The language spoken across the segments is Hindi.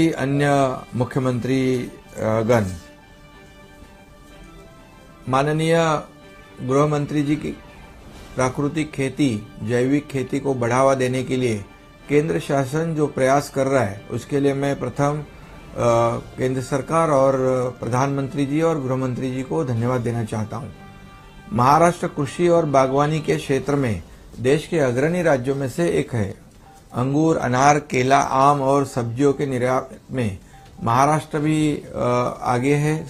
अन्य मुख्यमंत्री गण, माननीय गृह मंत्री जी की प्राकृतिक खेती, जैविक खेती को बढ़ावा देने के लिए केंद्र शासन जो प्रयास कर रहा है, उसके लिए मैं प्रथम केंद्र सरकार और प्रधानमंत्री जी और गृह मंत्री जी को धन्यवाद देना चाहता हूं। महाराष्ट्र कृषि और बागवानी के क्षेत्र में देश के अग्रणी राज्यों में से एक है। अंगूर, अनार, केला, आम और सब्जियों के निर्यात में महाराष्ट्र भी आगे है।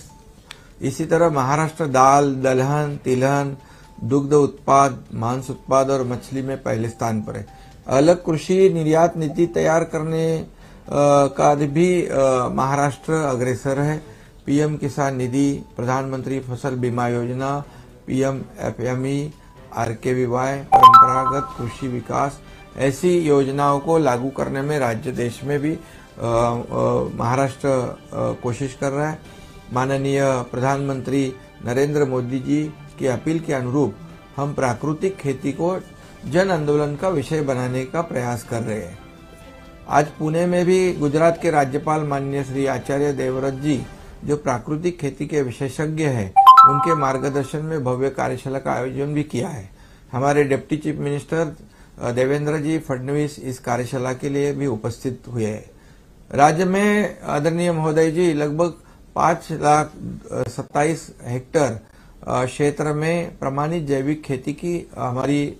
इसी तरह महाराष्ट्र दाल, दलहन, तिलहन, दुग्ध उत्पाद, मांस उत्पाद और मछली में पहले स्थान पर है। अलग कृषि निर्यात नीति तैयार करने का भी महाराष्ट्र अग्रसर है। पीएम किसान निधि, प्रधानमंत्री फसल बीमा योजना, पीएम एफएमई, आरकेवीवाई, परंपरागत कृषि विकास, ऐसी योजनाओं को लागू करने में राज्य देश में भी महाराष्ट्र कोशिश कर रहा है। माननीय प्रधानमंत्री नरेंद्र मोदी जी की अपील के अनुरूप हम प्राकृतिक खेती को जन आंदोलन का विषय बनाने का प्रयास कर रहे हैं। आज पुणे में भी गुजरात के राज्यपाल माननीय श्री आचार्य देवव्रत जी, जो प्राकृतिक खेती के विशेषज्ञ हैं, उनके मार्गदर्शन में भव्य कार्यशाला का आयोजन भी किया है। हमारे डिप्टी चीफ मिनिस्टर देवेंद्र जी फडणवीस इस कार्यशाला के लिए भी उपस्थित हुए हैं। राज्य में आदरणीय महोदय जी लगभग 5,27,000 हेक्टेयर क्षेत्र में प्रमाणित जैविक खेती की हमारी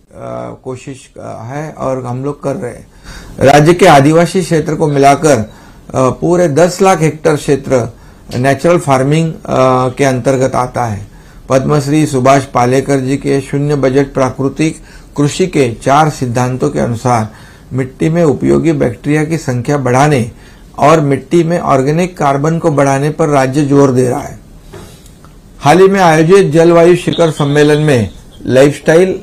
कोशिश है और हम लोग कर रहे हैं। राज्य के आदिवासी क्षेत्र को मिलाकर पूरे 10 लाख हेक्टेयर क्षेत्र नेचुरल फार्मिंग के अंतर्गत आता है। पद्मश्री सुभाष पालेकर जी के शून्य बजट प्राकृतिक कृषि के 4 सिद्धांतों के अनुसार मिट्टी में उपयोगी बैक्टीरिया की संख्या बढ़ाने और मिट्टी में ऑर्गेनिक कार्बन को बढ़ाने पर राज्य जोर दे रहा है। हाल ही में आयोजित जलवायु शिखर सम्मेलन में लाइफस्टाइल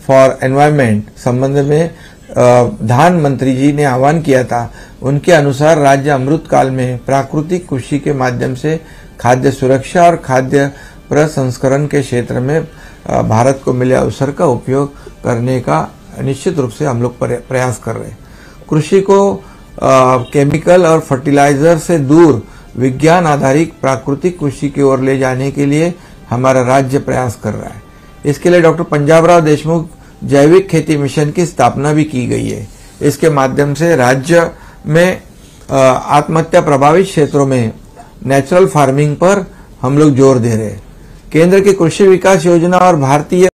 फॉर एनवायरनमेंट संबंध में प्रधानमंत्री जी ने आह्वान किया था। उनके अनुसार राज्य अमृत काल में प्राकृतिक कृषि के माध्यम से खाद्य सुरक्षा और खाद्य प्रसंस्करण के क्षेत्र में भारत को मिले अवसर का उपयोग करने का निश्चित रूप से हम लोग प्रयास कर रहे हैं। कृषि को केमिकल और फर्टिलाइजर से दूर विज्ञान आधारित प्राकृतिक कृषि की ओर ले जाने के लिए हमारा राज्य प्रयास कर रहा है। इसके लिए डॉक्टर पंजाबराव देशमुख जैविक खेती मिशन की स्थापना भी की गई है। इसके माध्यम से राज्य में आत्महत्या प्रभावित क्षेत्रों में नेचुरल फार्मिंग पर हम लोग जोर दे रहे हैं। केंद्र की कृषि विकास योजना और भारतीय